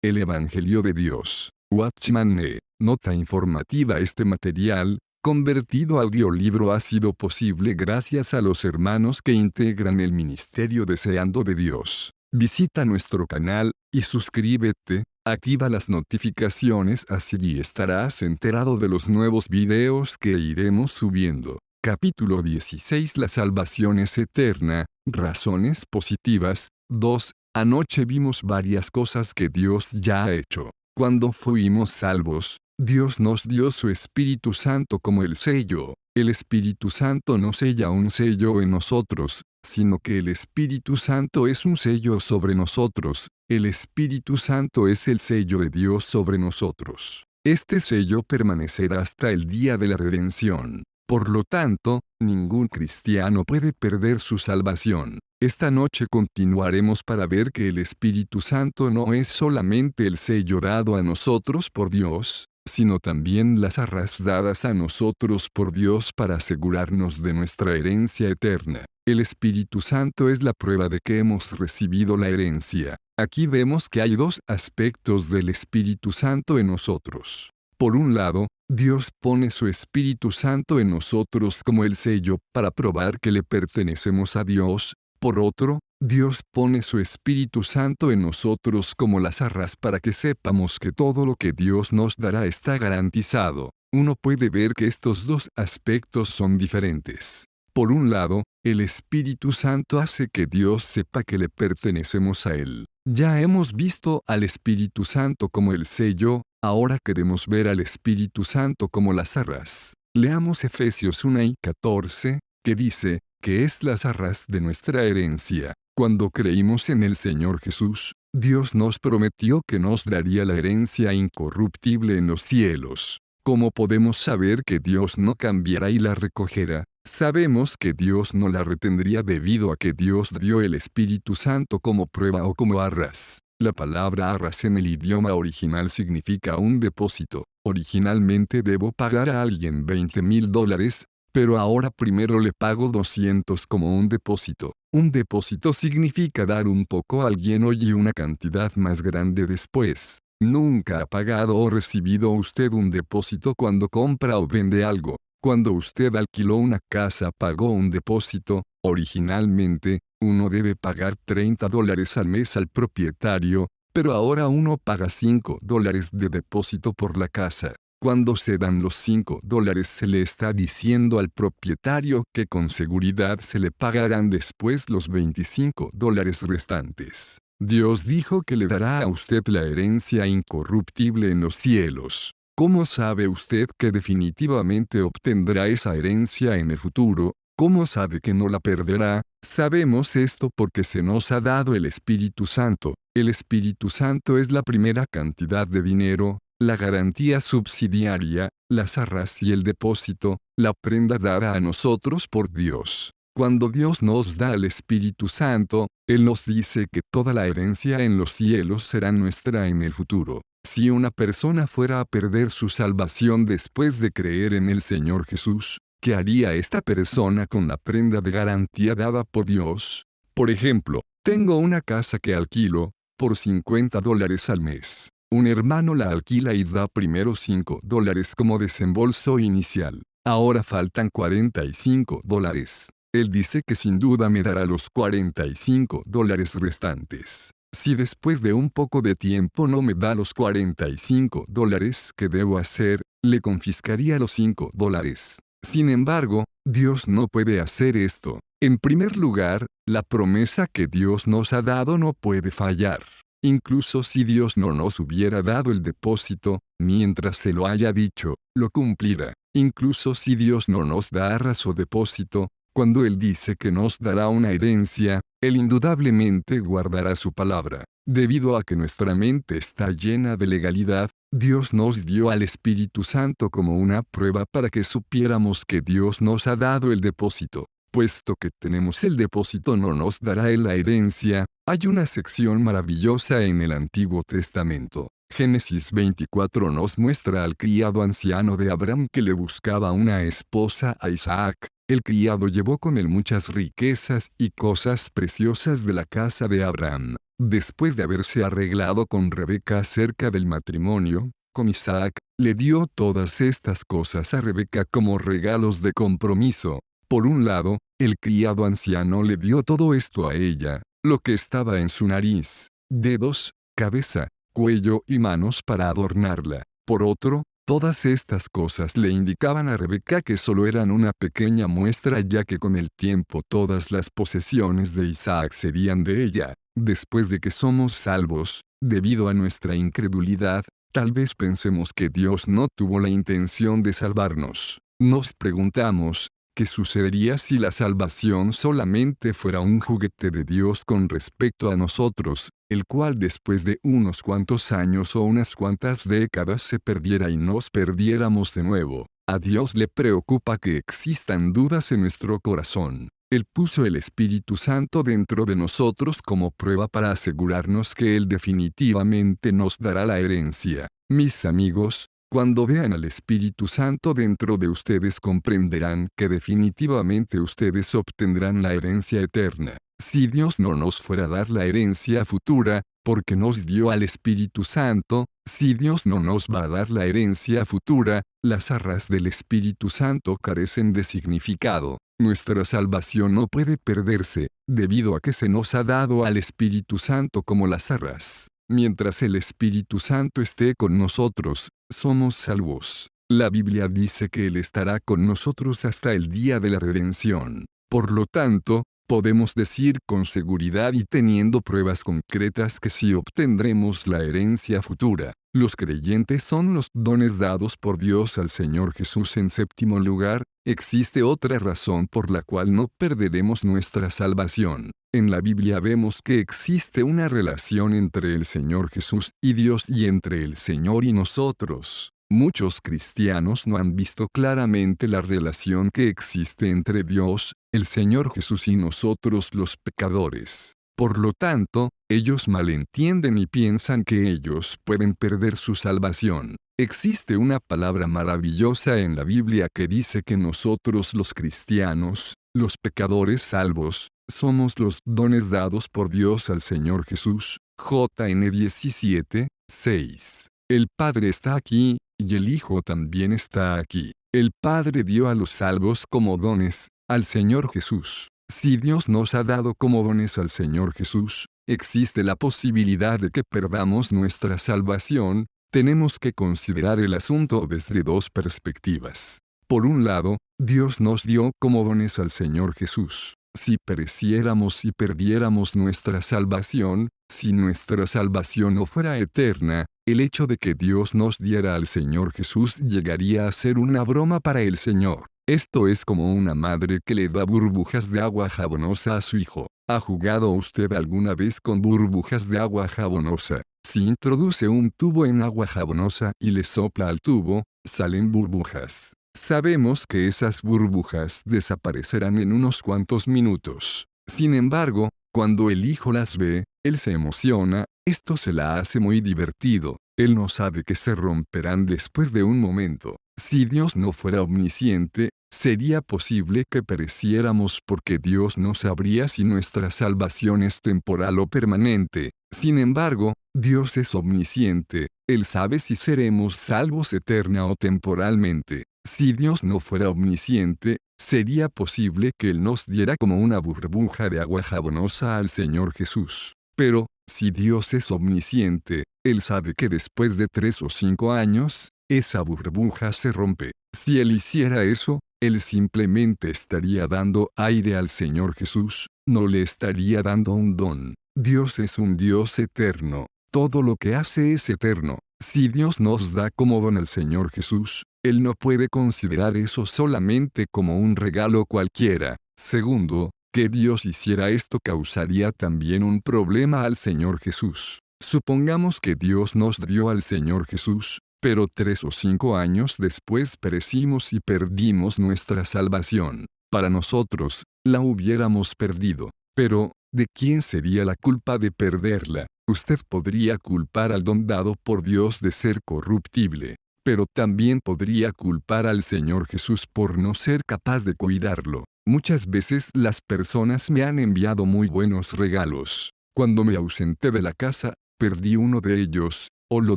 El Evangelio de Dios. Watchman Nee. Nota informativa. Este material, convertido a audiolibro, ha sido posible gracias a los hermanos que integran el ministerio Deseando de Dios. Visita nuestro canal, y suscríbete, activa las notificaciones, así estarás enterado de los nuevos videos que iremos subiendo. Capítulo 16. La salvación es eterna. Razones positivas. 2. Anoche vimos varias cosas que Dios ya ha hecho. Cuando fuimos salvos, Dios nos dio su Espíritu Santo como el sello. El Espíritu Santo no sella un sello en nosotros, sino que el Espíritu Santo es un sello sobre nosotros. El Espíritu Santo es el sello de Dios sobre nosotros. Este sello permanecerá hasta el día de la redención. Por lo tanto, ningún cristiano puede perder su salvación. Esta noche continuaremos para ver que el Espíritu Santo no es solamente el sello dado a nosotros por Dios, sino también las arras dadas a nosotros por Dios para asegurarnos de nuestra herencia eterna. El Espíritu Santo es la prueba de que hemos recibido la herencia. Aquí vemos que hay dos aspectos del Espíritu Santo en nosotros. Por un lado, Dios pone su Espíritu Santo en nosotros como el sello para probar que le pertenecemos a Dios. Por otro, Dios pone su Espíritu Santo en nosotros como las arras para que sepamos que todo lo que Dios nos dará está garantizado. Uno puede ver que estos dos aspectos son diferentes. Por un lado, el Espíritu Santo hace que Dios sepa que le pertenecemos a Él. Ya hemos visto al Espíritu Santo como el sello, ahora queremos ver al Espíritu Santo como las arras. Leamos Efesios 1:14, que dice, que es las arras de nuestra herencia. Cuando creímos en el Señor Jesús, Dios nos prometió que nos daría la herencia incorruptible en los cielos. ¿Cómo podemos saber que Dios no cambiará y la recogerá? Sabemos que Dios no la retendría debido a que Dios dio el Espíritu Santo como prueba o como arras. La palabra arras en el idioma original significa un depósito. Originalmente debo pagar a alguien $20,000, pero ahora primero le pago 200 como un depósito. Un depósito significa dar un poco a alguien hoy y una cantidad más grande después. ¿Nunca ha pagado o recibido usted un depósito cuando compra o vende algo? Cuando usted alquiló una casa, pagó un depósito. Originalmente, uno debe pagar $30 al mes al propietario, pero ahora uno paga $5 de depósito por la casa. Cuando se dan los $5, se le está diciendo al propietario que con seguridad se le pagarán después los $25 restantes. Dios dijo que le dará a usted la herencia incorruptible en los cielos. ¿Cómo sabe usted que definitivamente obtendrá esa herencia en el futuro? ¿Cómo sabe que no la perderá? Sabemos esto porque se nos ha dado el Espíritu Santo. El Espíritu Santo es la primera cantidad de dinero, la garantía subsidiaria, las arras y el depósito, la prenda dada a nosotros por Dios. Cuando Dios nos da el Espíritu Santo, Él nos dice que toda la herencia en los cielos será nuestra en el futuro. Si una persona fuera a perder su salvación después de creer en el Señor Jesús, ¿qué haría esta persona con la prenda de garantía dada por Dios? Por ejemplo, tengo una casa que alquilo, por $50 al mes. Un hermano la alquila y da primero $5 como desembolso inicial. Ahora faltan $45. Él dice que sin duda me dará los $45 restantes. Si después de un poco de tiempo no me da los $45, ¿qué debo hacer? Le confiscaría los $5. Sin embargo, Dios no puede hacer esto. En primer lugar, la promesa que Dios nos ha dado no puede fallar. Incluso si Dios no nos hubiera dado el depósito, mientras se lo haya dicho, lo cumplirá. Incluso si Dios no nos da arras o depósito, cuando Él dice que nos dará una herencia, Él indudablemente guardará su palabra. Debido a que nuestra mente está llena de legalidad, Dios nos dio al Espíritu Santo como una prueba para que supiéramos que Dios nos ha dado el depósito. Puesto que tenemos el depósito, no nos dará Él la herencia. Hay una sección maravillosa en el Antiguo Testamento. Génesis 24 nos muestra al criado anciano de Abraham que le buscaba una esposa a Isaac. El criado llevó con él muchas riquezas y cosas preciosas de la casa de Abraham. Después de haberse arreglado con Rebeca acerca del matrimonio, con Isaac, le dio todas estas cosas a Rebeca como regalos de compromiso. Por un lado, el criado anciano le dio todo esto a ella, lo que estaba en su nariz, dedos, cabeza, cuello y manos para adornarla. Por otro, todas estas cosas le indicaban a Rebeca que solo eran una pequeña muestra, ya que con el tiempo todas las posesiones de Isaac serían de ella. Después de que somos salvos, debido a nuestra incredulidad, tal vez pensemos que Dios no tuvo la intención de salvarnos. Nos preguntamos, ¿qué sucedería si la salvación solamente fuera un juguete de Dios con respecto a nosotros, el cual después de unos cuantos años o unas cuantas décadas se perdiera y nos perdiéramos de nuevo? A Dios le preocupa que existan dudas en nuestro corazón. Él puso el Espíritu Santo dentro de nosotros como prueba para asegurarnos que Él definitivamente nos dará la herencia. Mis amigos, cuando vean al Espíritu Santo dentro de ustedes comprenderán que definitivamente ustedes obtendrán la herencia eterna. Si Dios no nos fuera a dar la herencia futura, porque nos dio al Espíritu Santo, si Dios no nos va a dar la herencia futura, las arras del Espíritu Santo carecen de significado. Nuestra salvación no puede perderse, debido a que se nos ha dado al Espíritu Santo como las arras. Mientras el Espíritu Santo esté con nosotros, somos salvos. La Biblia dice que Él estará con nosotros hasta el día de la redención. Por lo tanto, podemos decir con seguridad y teniendo pruebas concretas que sí obtendremos la herencia futura. Los creyentes son los dones dados por Dios al Señor Jesús. En séptimo lugar, existe otra razón por la cual no perderemos nuestra salvación. En la Biblia vemos que existe una relación entre el Señor Jesús y Dios y entre el Señor y nosotros. Muchos cristianos no han visto claramente la relación que existe entre Dios, el Señor Jesús y nosotros los pecadores. Por lo tanto, ellos malentienden y piensan que ellos pueden perder su salvación. Existe una palabra maravillosa en la Biblia que dice que nosotros los cristianos, los pecadores salvos, somos los dones dados por Dios al Señor Jesús. JN 17, 6. El Padre está aquí, y el Hijo también está aquí. El Padre dio a los salvos como dones, al Señor Jesús. Si Dios nos ha dado como dones al Señor Jesús, existe la posibilidad de que perdamos nuestra salvación. Tenemos que considerar el asunto desde dos perspectivas. Por un lado, Dios nos dio como dones al Señor Jesús. Si pereciéramos y perdiéramos nuestra salvación, si nuestra salvación no fuera eterna, el hecho de que Dios nos diera al Señor Jesús llegaría a ser una broma para el Señor. Esto es como una madre que le da burbujas de agua jabonosa a su hijo. ¿Ha jugado usted alguna vez con burbujas de agua jabonosa? Si introduce un tubo en agua jabonosa y le sopla al tubo, salen burbujas. Sabemos que esas burbujas desaparecerán en unos cuantos minutos. Sin embargo, cuando el hijo las ve, él se emociona, esto se la hace muy divertido. Él no sabe que se romperán después de un momento. Si Dios no fuera omnisciente, sería posible que pereciéramos porque Dios no sabría si nuestra salvación es temporal o permanente. Sin embargo, Dios es omnisciente, Él sabe si seremos salvos eterna o temporalmente. Si Dios no fuera omnisciente, sería posible que Él nos diera como una burbuja de agua jabonosa al Señor Jesús. Pero, si Dios es omnisciente, Él sabe que después de 3 o 5 años, esa burbuja se rompe. Si Él hiciera eso, Él simplemente estaría dando aire al Señor Jesús, no le estaría dando un don. Dios es un Dios eterno. Todo lo que hace es eterno. Si Dios nos da como don al Señor Jesús, Él no puede considerar eso solamente como un regalo cualquiera. Segundo, que Dios hiciera esto causaría también un problema al Señor Jesús. Supongamos que Dios nos dio al Señor Jesús, pero 3 o 5 años después perecimos y perdimos nuestra salvación. Para nosotros, la hubiéramos perdido. Pero, ¿de quién sería la culpa de perderla? Usted podría culpar al don dado por Dios de ser corruptible. pero también podría culpar al Señor Jesús por no ser capaz de cuidarlo. Muchas veces las personas me han enviado muy buenos regalos. Cuando me ausenté de la casa, perdí uno de ellos, o lo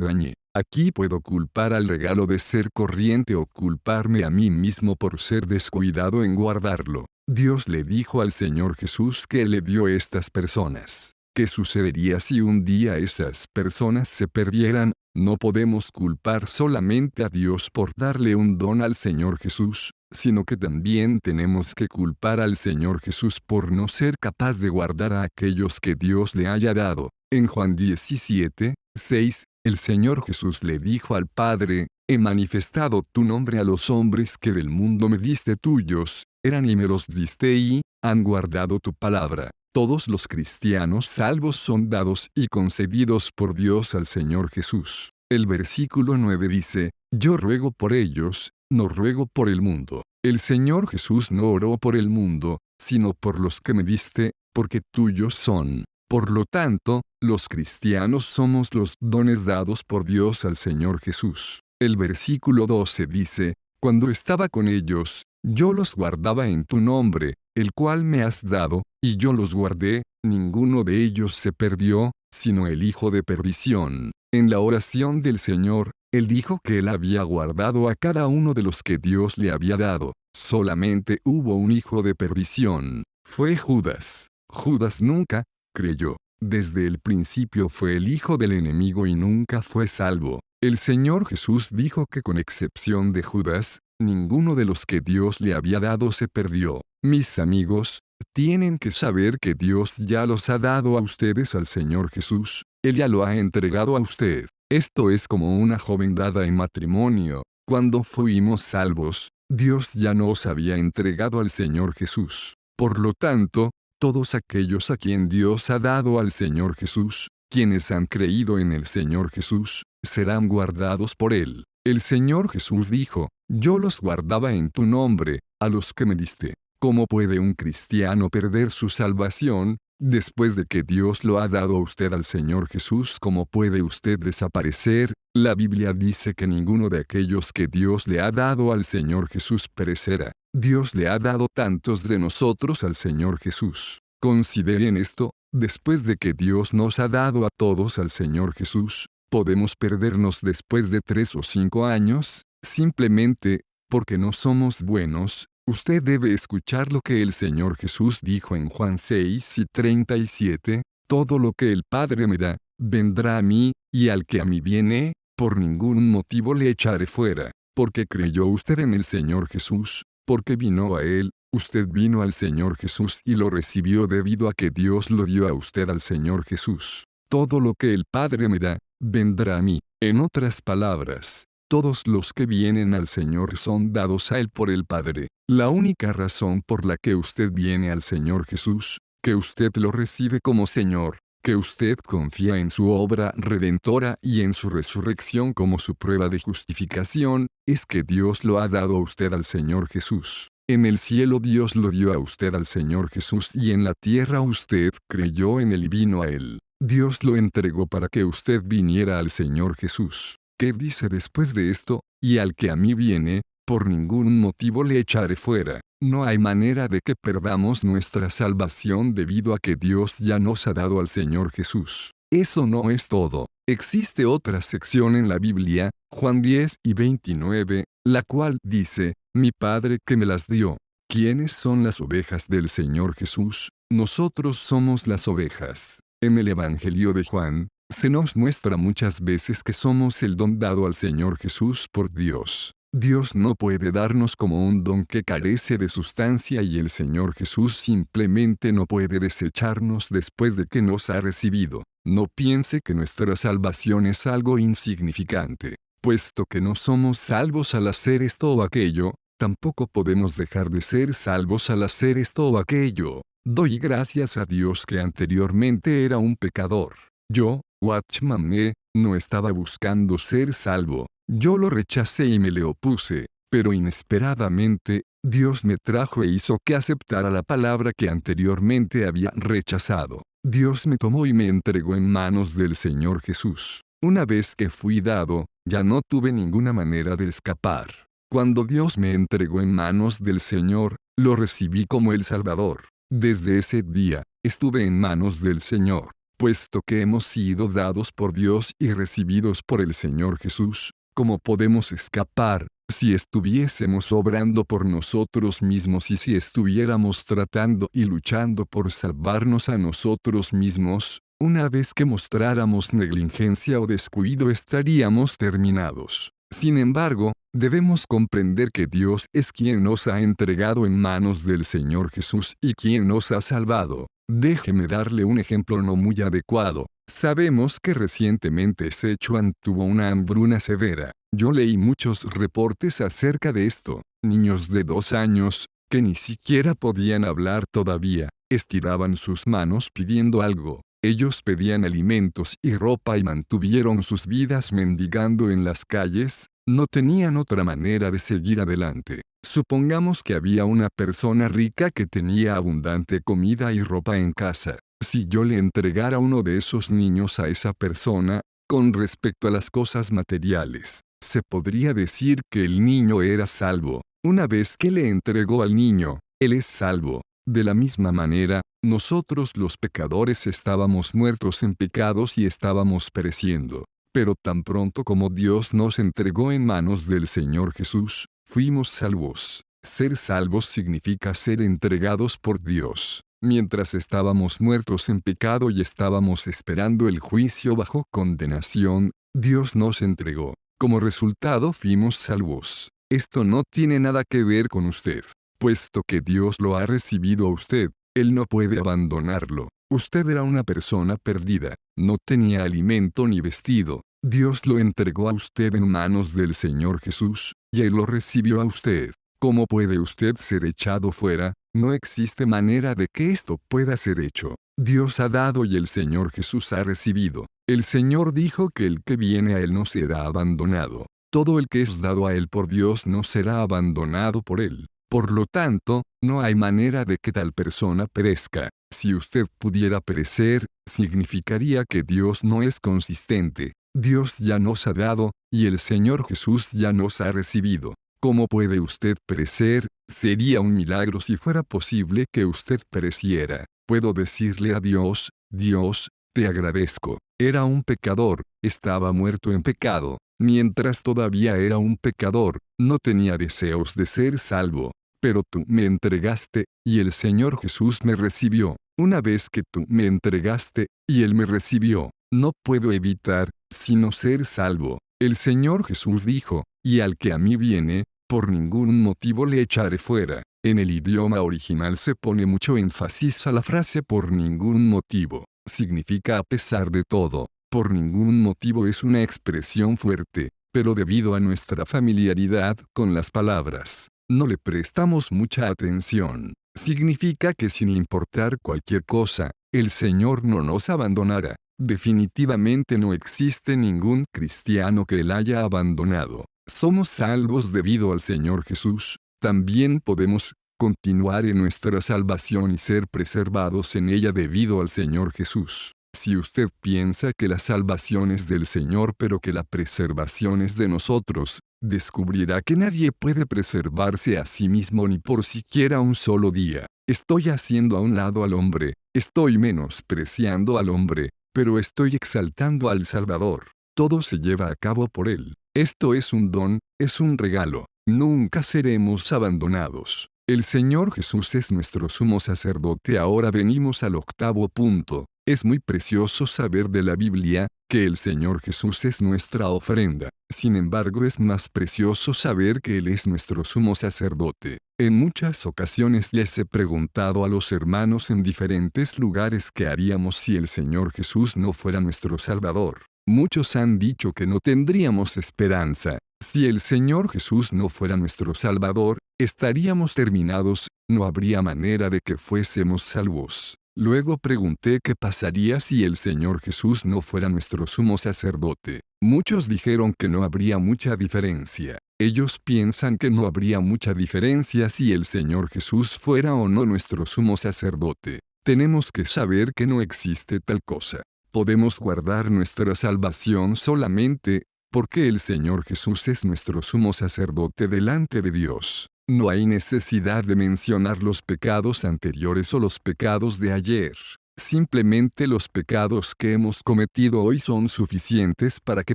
dañé. Aquí puedo culpar al regalo de ser corriente o culparme a mí mismo por ser descuidado en guardarlo. Dios le dijo al Señor Jesús que le dio estas personas. ¿Qué sucedería si un día esas personas se perdieran? No podemos culpar solamente a Dios por darle un don al Señor Jesús, sino que también tenemos que culpar al Señor Jesús por no ser capaz de guardar a aquellos que Dios le haya dado. En Juan 17:6, el Señor Jesús le dijo al Padre: he manifestado tu nombre a los hombres que del mundo me diste tuyos, eran y me los diste y han guardado tu palabra. Todos los cristianos salvos son dados y concedidos por Dios al Señor Jesús. El versículo 9 dice: yo ruego por ellos, no ruego por el mundo. El Señor Jesús no oró por el mundo, sino por los que me diste, porque tuyos son. Por lo tanto, los cristianos somos los dones dados por Dios al Señor Jesús. El versículo 12 dice: cuando estaba con ellos, yo los guardaba en tu nombre, el cual me has dado, y yo los guardé, ninguno de ellos se perdió, sino el hijo de perdición. En la oración del Señor, Él dijo que Él había guardado a cada uno de los que Dios le había dado. Solamente hubo un hijo de perdición. Fue Judas. Judas nunca creyó. Desde el principio fue el hijo del enemigo y nunca fue salvo. El Señor Jesús dijo que con excepción de Judas, ninguno de los que Dios le había dado se perdió. Mis amigos, tienen que saber que Dios ya los ha dado a ustedes al Señor Jesús. Él ya lo ha entregado a usted. Esto es como una joven dada en matrimonio. Cuando fuimos salvos, Dios ya nos había entregado al Señor Jesús. Por lo tanto, todos aquellos a quien Dios ha dado al Señor Jesús, quienes han creído en el Señor Jesús, serán guardados por Él. El Señor Jesús dijo: yo los guardaba en tu nombre, a los que me diste. ¿Cómo puede un cristiano perder su salvación? Después de que Dios lo ha dado a usted al Señor Jesús, ¿cómo puede usted desaparecer? La Biblia dice que ninguno de aquellos que Dios le ha dado al Señor Jesús perecerá. Dios le ha dado tantos de nosotros al Señor Jesús. Consideren esto: después de que Dios nos ha dado a todos al Señor Jesús, podemos perdernos después de 3 o 5 años, simplemente porque no somos buenos. Usted debe escuchar lo que el Señor Jesús dijo en Juan 6:37, todo lo que el Padre me da, vendrá a mí, y al que a mí viene, por ningún motivo le echaré fuera. Porque creyó usted en el Señor Jesús, porque vino a Él, usted vino al Señor Jesús y lo recibió debido a que Dios lo dio a usted al Señor Jesús. Todo lo que el Padre me da, vendrá a mí. En otras palabras, todos los que vienen al Señor son dados a Él por el Padre. La única razón por la que usted viene al Señor Jesús, que usted lo recibe como Señor, que usted confía en su obra redentora y en su resurrección como su prueba de justificación, es que Dios lo ha dado a usted al Señor Jesús. En el cielo Dios lo dio a usted al Señor Jesús y en la tierra usted creyó en Él y vino a Él. Dios lo entregó para que usted viniera al Señor Jesús. ¿Qué dice después de esto? Y al que a mí viene, por ningún motivo le echaré fuera. No hay manera de que perdamos nuestra salvación debido a que Dios ya nos ha dado al Señor Jesús. Eso no es todo. Existe otra sección en la Biblia, Juan 10:29, la cual dice: mi Padre que me las dio. ¿Quiénes son las ovejas del Señor Jesús? Nosotros somos las ovejas. En el Evangelio de Juan, se nos muestra muchas veces que somos el don dado al Señor Jesús por Dios. Dios no puede darnos como un don que carece de sustancia y el Señor Jesús simplemente no puede desecharnos después de que nos ha recibido. No piense que nuestra salvación es algo insignificante. Puesto que no somos salvos al hacer esto o aquello, tampoco podemos dejar de ser salvos al hacer esto o aquello. Doy gracias a Dios que anteriormente era un pecador. Yo, Watchman no estaba buscando ser salvo. Yo lo rechacé y me le opuse, pero inesperadamente, Dios me trajo e hizo que aceptara la palabra que anteriormente había rechazado. Dios me tomó y me entregó en manos del Señor Jesús. Una vez que fui dado, ya no tuve ninguna manera de escapar. Cuando Dios me entregó en manos del Señor, lo recibí como el Salvador. Desde ese día, estuve en manos del Señor. Puesto que hemos sido dados por Dios y recibidos por el Señor Jesús, ¿cómo podemos escapar, si estuviésemos obrando por nosotros mismos y si estuviéramos tratando y luchando por salvarnos a nosotros mismos? Una vez que mostráramos negligencia o descuido estaríamos terminados. Sin embargo, debemos comprender que Dios es quien nos ha entregado en manos del Señor Jesús y quien nos ha salvado. Déjeme darle un ejemplo no muy adecuado. Sabemos que recientemente Sichuan tuvo una hambruna severa. Yo leí muchos reportes acerca de esto. Niños de 2 años, que ni siquiera podían hablar todavía, estiraban sus manos pidiendo algo. Ellos pedían alimentos y ropa y mantuvieron sus vidas mendigando en las calles. No tenían otra manera de seguir adelante. Supongamos que había una persona rica que tenía abundante comida y ropa en casa. Si yo le entregara uno de esos niños a esa persona, con respecto a las cosas materiales, se podría decir que el niño era salvo. Una vez que le entregó al niño, él es salvo. De la misma manera, nosotros los pecadores estábamos muertos en pecados y estábamos pereciendo. Pero tan pronto como Dios nos entregó en manos del Señor Jesús, fuimos salvos. Ser salvos significa ser entregados por Dios. Mientras estábamos muertos en pecado y estábamos esperando el juicio bajo condenación, Dios nos entregó. Como resultado fuimos salvos. Esto no tiene nada que ver con usted. Puesto que Dios lo ha recibido a usted, Él no puede abandonarlo. Usted era una persona perdida, no tenía alimento ni vestido. Dios lo entregó a usted en manos del Señor Jesús, y Él lo recibió a usted. ¿Cómo puede usted ser echado fuera? No existe manera de que esto pueda ser hecho. Dios ha dado y el Señor Jesús ha recibido. El Señor dijo que el que viene a Él no será abandonado. Todo el que es dado a Él por Dios no será abandonado por Él. Por lo tanto, no hay manera de que tal persona perezca. Si usted pudiera perecer, significaría que Dios no es consistente. Dios ya nos ha dado, y el Señor Jesús ya nos ha recibido. ¿Cómo puede usted perecer? Sería un milagro si fuera posible que usted pereciera. Puedo decirle a Dios, Dios, te agradezco. Era un pecador, estaba muerto en pecado. Mientras todavía era un pecador, no tenía deseos de ser salvo. Pero tú me entregaste, y el Señor Jesús me recibió. Una vez que tú me entregaste, y Él me recibió, no puedo evitar, sino ser salvo. El Señor Jesús dijo, y al que a mí viene, por ningún motivo le echaré fuera. En el idioma original se pone mucho énfasis a la frase por ningún motivo. Significa a pesar de todo. Por ningún motivo es una expresión fuerte, pero debido a nuestra familiaridad con las palabras, no le prestamos mucha atención. Significa que sin importar cualquier cosa, el Señor no nos abandonará. Definitivamente no existe ningún cristiano que Él haya abandonado. Somos salvos debido al Señor Jesús. También podemos continuar en nuestra salvación y ser preservados en ella debido al Señor Jesús. Si usted piensa que la salvación es del Señor pero que la preservación es de nosotros, descubrirá que nadie puede preservarse a sí mismo ni por siquiera un solo día. Estoy haciendo a un lado al hombre, estoy menospreciando al hombre, pero estoy exaltando al Salvador. Todo se lleva a cabo por Él. Esto es un don, es un regalo. Nunca seremos abandonados. El Señor Jesús es nuestro sumo sacerdote. Ahora venimos al octavo punto. Es muy precioso saber de la Biblia, que el Señor Jesús es nuestra ofrenda. Sin embargo, es más precioso saber que Él es nuestro sumo sacerdote. En muchas ocasiones les he preguntado a los hermanos en diferentes lugares qué haríamos si el Señor Jesús no fuera nuestro Salvador. Muchos han dicho que no tendríamos esperanza. Si el Señor Jesús no fuera nuestro Salvador, estaríamos terminados, no habría manera de que fuésemos salvos. Luego pregunté qué pasaría si el Señor Jesús no fuera nuestro sumo sacerdote. Muchos dijeron que no habría mucha diferencia. Ellos piensan que no habría mucha diferencia si el Señor Jesús fuera o no nuestro sumo sacerdote. Tenemos que saber que no existe tal cosa. Podemos guardar nuestra salvación solamente porque el Señor Jesús es nuestro sumo sacerdote delante de Dios. No hay necesidad de mencionar los pecados anteriores o los pecados de ayer. Simplemente los pecados que hemos cometido hoy son suficientes para que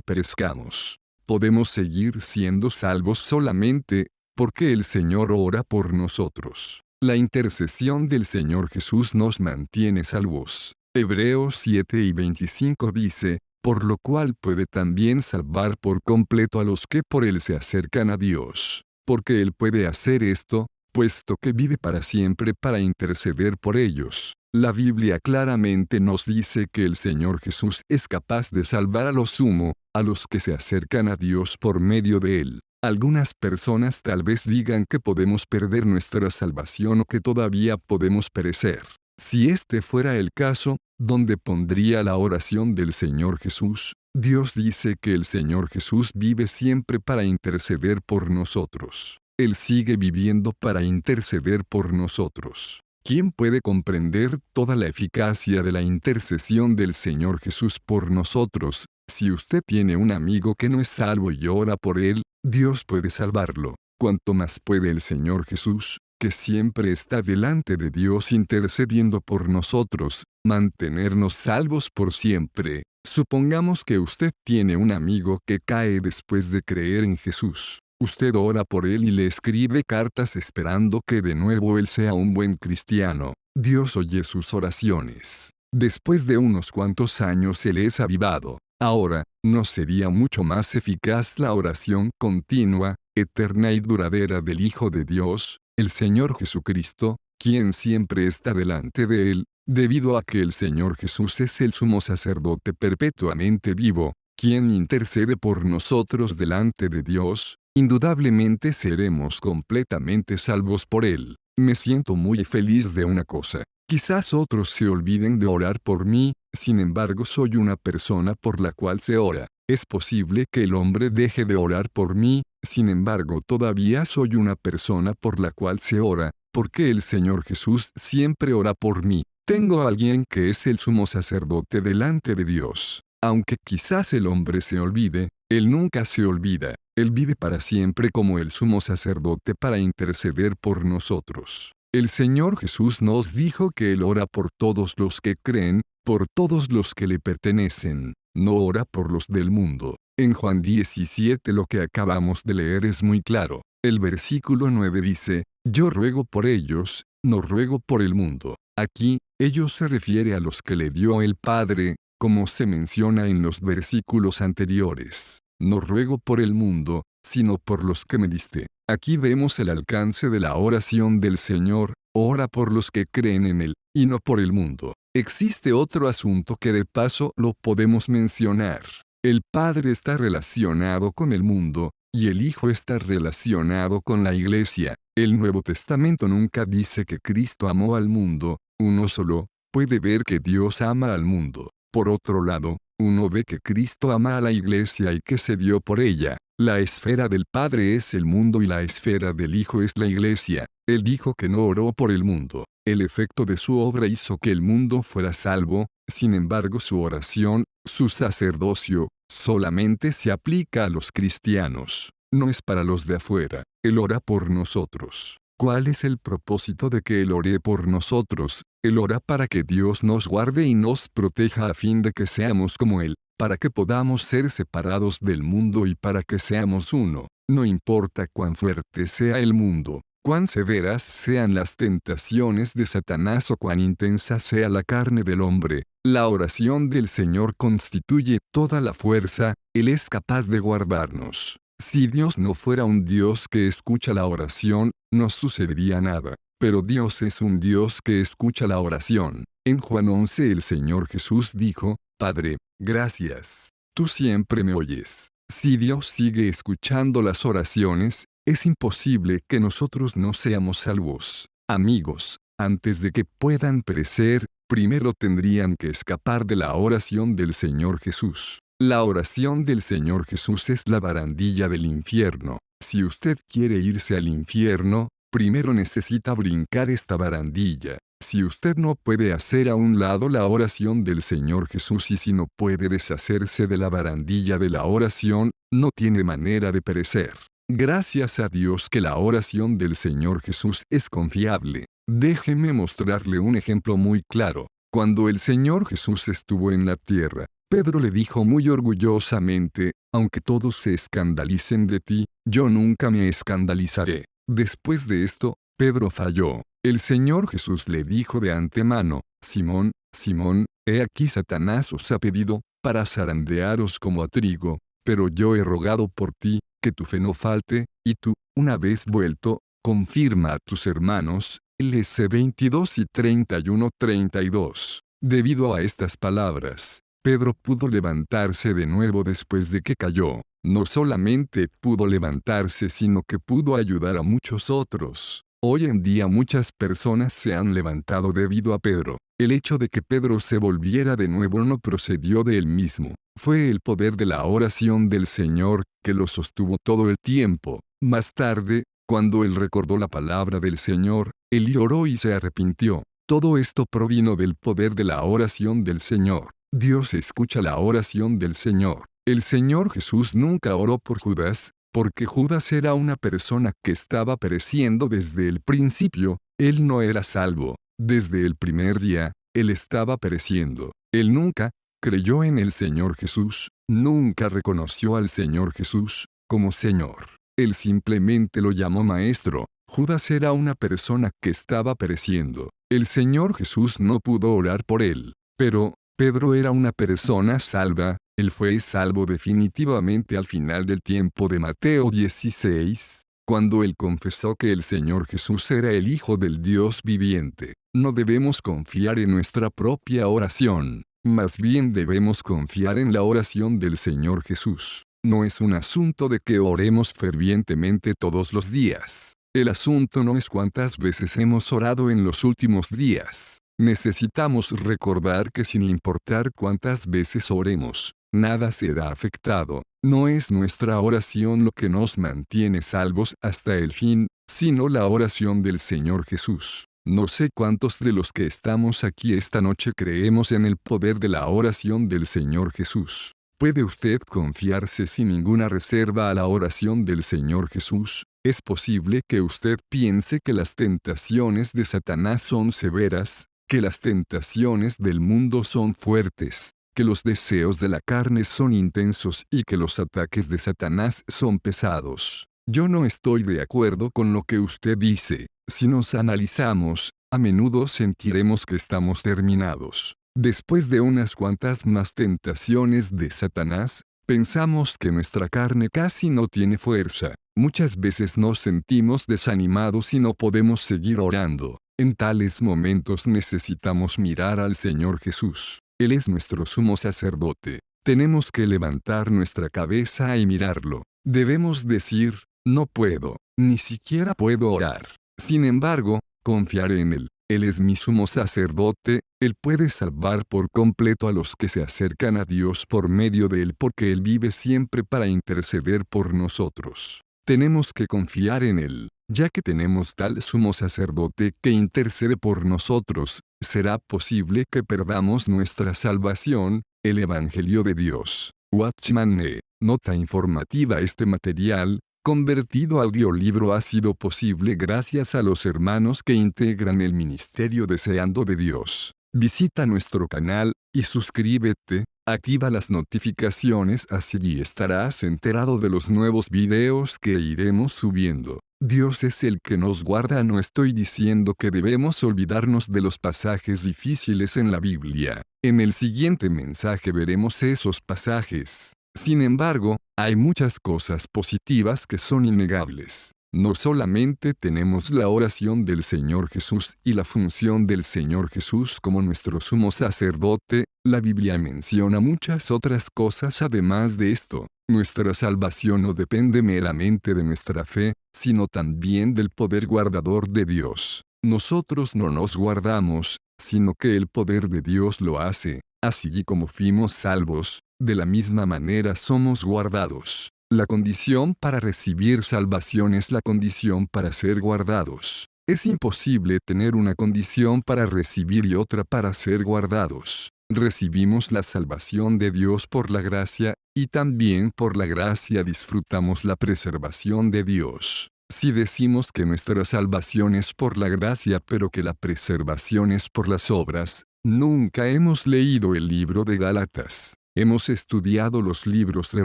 perezcamos. Podemos seguir siendo salvos solamente porque el Señor ora por nosotros. La intercesión del Señor Jesús nos mantiene salvos. Hebreos 7:25 dice, por lo cual puede también salvar por completo a los que por Él se acercan a Dios. Porque Él puede hacer esto, puesto que vive para siempre para interceder por ellos. La Biblia claramente nos dice que el Señor Jesús es capaz de salvar a lo sumo, a los que se acercan a Dios por medio de Él. Algunas personas tal vez digan que podemos perder nuestra salvación o que todavía podemos perecer. Si este fuera el caso, ¿dónde pondría la oración del Señor Jesús? Dios dice que el Señor Jesús vive siempre para interceder por nosotros. Él sigue viviendo para interceder por nosotros. ¿Quién puede comprender toda la eficacia de la intercesión del Señor Jesús por nosotros? Si usted tiene un amigo que no es salvo y ora por él, Dios puede salvarlo. ¿Cuánto más puede el Señor Jesús, que siempre está delante de Dios intercediendo por nosotros, mantenernos salvos por siempre? Supongamos que usted tiene un amigo que cae después de creer en Jesús. Usted ora por él y le escribe cartas esperando que de nuevo él sea un buen cristiano. Dios oye sus oraciones. Después de unos cuantos años él es avivado. Ahora, ¿no sería mucho más eficaz la oración continua, eterna y duradera del Hijo de Dios, el Señor Jesucristo, quien siempre está delante de él, debido a que el Señor Jesús es el sumo sacerdote perpetuamente vivo, quien intercede por nosotros delante de Dios? Indudablemente seremos completamente salvos por él. Me siento muy feliz de una cosa. Quizás otros se olviden de orar por mí, sin embargo soy una persona por la cual se ora. Es posible que el hombre deje de orar por mí, sin embargo todavía soy una persona por la cual se ora, porque el Señor Jesús siempre ora por mí. Tengo a alguien que es el sumo sacerdote delante de Dios. Aunque quizás el hombre se olvide, él nunca se olvida. Él vive para siempre como el sumo sacerdote para interceder por nosotros. El Señor Jesús nos dijo que Él ora por todos los que creen, por todos los que le pertenecen. No ora por los del mundo. En Juan 17 lo que acabamos de leer es muy claro. El versículo 9 dice, yo ruego por ellos, no ruego por el mundo. Aquí, ellos se refiere a los que le dio el Padre, como se menciona en los versículos anteriores. No ruego por el mundo, sino por los que me diste. Aquí vemos el alcance de la oración del Señor, ora por los que creen en Él, y no por el mundo. Existe otro asunto que de paso lo podemos mencionar. El Padre está relacionado con el mundo, y el Hijo está relacionado con la Iglesia. El Nuevo Testamento nunca dice que Cristo amó al mundo, uno solo puede ver que Dios ama al mundo. Por otro lado, uno ve que Cristo ama a la Iglesia y que se dio por ella. La esfera del Padre es el mundo y la esfera del Hijo es la Iglesia. Él dijo que no oró por el mundo. El efecto de su obra hizo que el mundo fuera salvo, sin embargo su oración, su sacerdocio, solamente se aplica a los cristianos. No es para los de afuera. Él ora por nosotros. ¿Cuál es el propósito de que Él ore por nosotros? Él ora para que Dios nos guarde y nos proteja a fin de que seamos como Él, para que podamos ser separados del mundo y para que seamos uno. No importa cuán fuerte sea el mundo, cuán severas sean las tentaciones de Satanás o cuán intensa sea la carne del hombre, la oración del Señor constituye toda la fuerza, Él es capaz de guardarnos. Si Dios no fuera un Dios que escucha la oración, no sucedería nada. Pero Dios es un Dios que escucha la oración. En Juan 11 el Señor Jesús dijo, Padre, gracias. Tú siempre me oyes. Si Dios sigue escuchando las oraciones, es imposible que nosotros no seamos salvos. Amigos, antes de que puedan perecer, primero tendrían que escapar de la oración del Señor Jesús. La oración del Señor Jesús es la barandilla del infierno. Si usted quiere irse al infierno, primero necesita brincar esta barandilla. Si usted no puede hacer a un lado la oración del Señor Jesús y si no puede deshacerse de la barandilla de la oración, no tiene manera de perecer. Gracias a Dios que la oración del Señor Jesús es confiable. Déjeme mostrarle un ejemplo muy claro. Cuando el Señor Jesús estuvo en la tierra, Pedro le dijo muy orgullosamente, aunque todos se escandalicen de ti, yo nunca me escandalizaré. Después de esto, Pedro falló. El Señor Jesús le dijo de antemano, Simón, Simón, he aquí Satanás os ha pedido, para zarandearos como a trigo, pero yo he rogado por ti, que tu fe no falte, y tú, una vez vuelto, confirma a tus hermanos. LC 22 y 31-32. Debido a estas palabras, Pedro pudo levantarse de nuevo después de que cayó. No solamente pudo levantarse, sino que pudo ayudar a muchos otros. Hoy en día muchas personas se han levantado debido a Pedro. El hecho de que Pedro se volviera de nuevo no procedió de él mismo. Fue el poder de la oración del Señor que lo sostuvo todo el tiempo. Más tarde, cuando él recordó la palabra del Señor, él lloró y se arrepintió. Todo esto provino del poder de la oración del Señor. Dios escucha la oración del Señor. El Señor Jesús nunca oró por Judas, porque Judas era una persona que estaba pereciendo desde el principio. Él no era salvo. Desde el primer día, él estaba pereciendo. Él nunca creyó en el Señor Jesús, nunca reconoció al Señor Jesús como Señor. Él simplemente lo llamó maestro. Judas era una persona que estaba pereciendo. El Señor Jesús no pudo orar por él. Pero Pedro era una persona salva. Él fue salvo definitivamente al final del tiempo de Mateo 16, cuando él confesó que el Señor Jesús era el Hijo del Dios viviente. No debemos confiar en nuestra propia oración. Más bien debemos confiar en la oración del Señor Jesús. No es un asunto de que oremos fervientemente todos los días. El asunto no es cuántas veces hemos orado en los últimos días. Necesitamos recordar que sin importar cuántas veces oremos, nada será afectado. No es nuestra oración lo que nos mantiene salvos hasta el fin, sino la oración del Señor Jesús. No sé cuántos de los que estamos aquí esta noche creemos en el poder de la oración del Señor Jesús. ¿Puede usted confiarse sin ninguna reserva a la oración del Señor Jesús? Es posible que usted piense que las tentaciones de Satanás son severas, que las tentaciones del mundo son fuertes, que los deseos de la carne son intensos y que los ataques de Satanás son pesados. Yo no estoy de acuerdo con lo que usted dice. Si nos analizamos, a menudo sentiremos que estamos terminados. Después de unas cuantas más tentaciones de Satanás, pensamos que nuestra carne casi no tiene fuerza. Muchas veces nos sentimos desanimados y no podemos seguir orando. En tales momentos necesitamos mirar al Señor Jesús. Él es nuestro sumo sacerdote. Tenemos que levantar nuestra cabeza y mirarlo. Debemos decir, no puedo, ni siquiera puedo orar. Sin embargo, confiaré en Él. Él es mi sumo sacerdote. Él puede salvar por completo a los que se acercan a Dios por medio de Él porque Él vive siempre para interceder por nosotros. Tenemos que confiar en Él. Ya que tenemos tal sumo sacerdote que intercede por nosotros, será posible que perdamos nuestra salvación. El Evangelio de Dios. Watchman Nee. Nota informativa: este material, convertido a audiolibro, ha sido posible gracias a los hermanos que integran el ministerio Deseando de Dios. Visita nuestro canal y suscríbete. Activa las notificaciones, así estarás enterado de los nuevos videos que iremos subiendo. Dios es el que nos guarda. No estoy diciendo que debemos olvidarnos de los pasajes difíciles en la Biblia. En el siguiente mensaje veremos esos pasajes. Sin embargo, hay muchas cosas positivas que son innegables. No solamente tenemos la oración del Señor Jesús y la función del Señor Jesús como nuestro sumo sacerdote, la Biblia menciona muchas otras cosas además de esto. Nuestra salvación no depende meramente de nuestra fe, sino también del poder guardador de Dios. Nosotros no nos guardamos, sino que el poder de Dios lo hace. Así como fuimos salvos, de la misma manera somos guardados. La condición para recibir salvación es la condición para ser guardados. Es imposible tener una condición para recibir y otra para ser guardados. Recibimos la salvación de Dios por la gracia, y también por la gracia disfrutamos la preservación de Dios. Si decimos que nuestra salvación es por la gracia pero que la preservación es por las obras, nunca hemos leído el libro de Gálatas. Hemos estudiado los libros de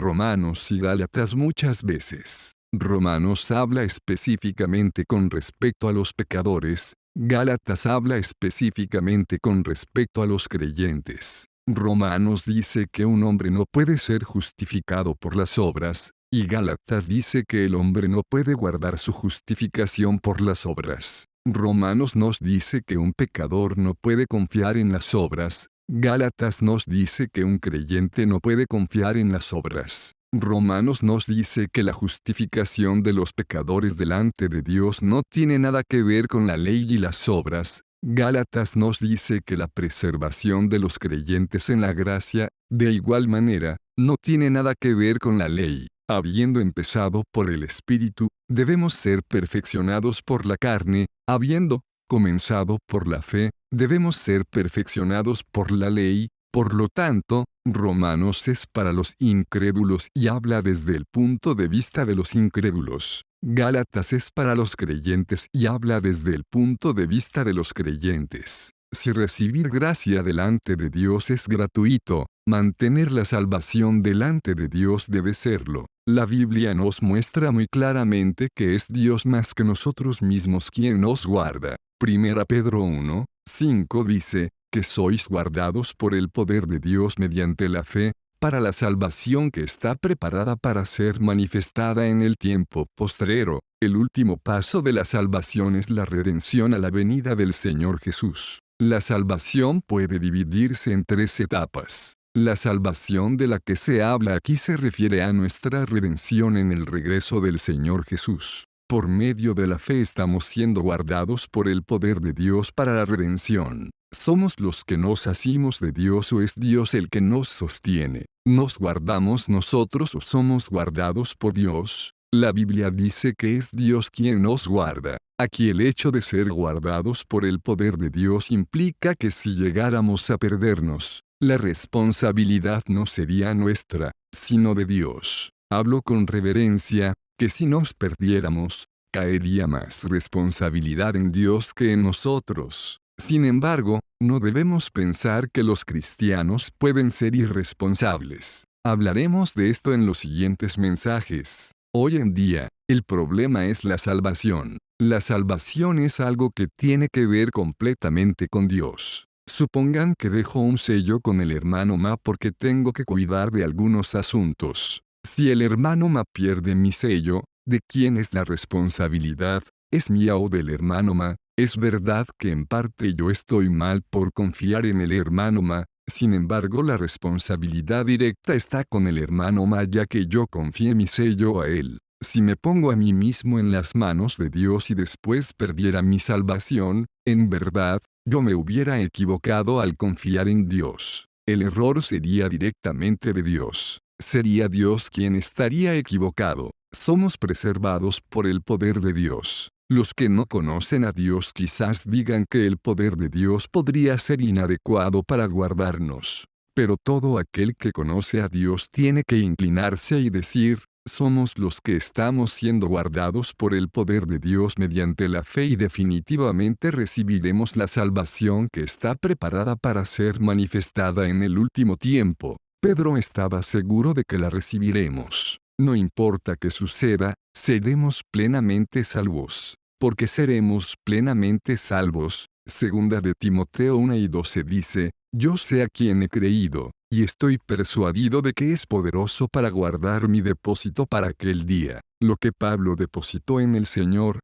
Romanos y Gálatas muchas veces. Romanos habla específicamente con respecto a los pecadores, Gálatas habla específicamente con respecto a los creyentes. Romanos dice que un hombre no puede ser justificado por las obras, y Gálatas dice que el hombre no puede guardar su justificación por las obras. Romanos nos dice que un pecador no puede confiar en las obras, Gálatas nos dice que un creyente no puede confiar en las obras. Romanos nos dice que la justificación de los pecadores delante de Dios no tiene nada que ver con la ley y las obras. Gálatas nos dice que la preservación de los creyentes en la gracia, de igual manera, no tiene nada que ver con la ley. Habiendo empezado por el Espíritu, debemos ser perfeccionados por la carne, habiendo comenzado por la fe, debemos ser perfeccionados por la ley. Por lo tanto, Romanos es para los incrédulos y habla desde el punto de vista de los incrédulos. Gálatas es para los creyentes y habla desde el punto de vista de los creyentes. Si recibir gracia delante de Dios es gratuito, mantener la salvación delante de Dios debe serlo. La Biblia nos muestra muy claramente que es Dios más que nosotros mismos quien nos guarda. 1 Pedro 1, 5 dice, que sois guardados por el poder de Dios mediante la fe, para la salvación que está preparada para ser manifestada en el tiempo postrero. El último paso de la salvación es la redención a la venida del Señor Jesús. La salvación puede dividirse en 3 etapas. La salvación de la que se habla aquí se refiere a nuestra redención en el regreso del Señor Jesús. Por medio de la fe estamos siendo guardados por el poder de Dios para la redención. ¿Somos los que nos asimos de Dios o es Dios el que nos sostiene? ¿Nos guardamos nosotros o somos guardados por Dios? La Biblia dice que es Dios quien nos guarda. Aquí el hecho de ser guardados por el poder de Dios implica que si llegáramos a perdernos, la responsabilidad no sería nuestra, sino de Dios. Hablo con reverencia, que si nos perdiéramos, caería más responsabilidad en Dios que en nosotros. Sin embargo, no debemos pensar que los cristianos pueden ser irresponsables. Hablaremos de esto en los siguientes mensajes. Hoy en día, el problema es la salvación. La salvación es algo que tiene que ver completamente con Dios. Supongan que dejo un sello con el hermano Ma porque tengo que cuidar de algunos asuntos. Si el hermano Ma pierde mi sello, ¿de quién es la responsabilidad? ¿Es mía o del hermano Ma? Es verdad que en parte yo estoy mal por confiar en el hermano Ma, sin embargo la responsabilidad directa está con el hermano Ma ya que yo confié mi sello a él. Si me pongo a mí mismo en las manos de Dios y después perdiera mi salvación, en verdad, yo me hubiera equivocado al confiar en Dios. El error sería directamente de Dios. Sería Dios quien estaría equivocado. Somos preservados por el poder de Dios. Los que no conocen a Dios quizás digan que el poder de Dios podría ser inadecuado para guardarnos. Pero todo aquel que conoce a Dios tiene que inclinarse y decir, somos los que estamos siendo guardados por el poder de Dios mediante la fe y definitivamente recibiremos la salvación que está preparada para ser manifestada en el último tiempo. Pedro estaba seguro de que la recibiremos. No importa qué suceda, seremos plenamente salvos. Porque seremos plenamente salvos. Segunda de Timoteo 1:12 dice, yo sé a quien he creído, y estoy persuadido de que es poderoso para guardar mi depósito para aquel día. Lo que Pablo depositó en el Señor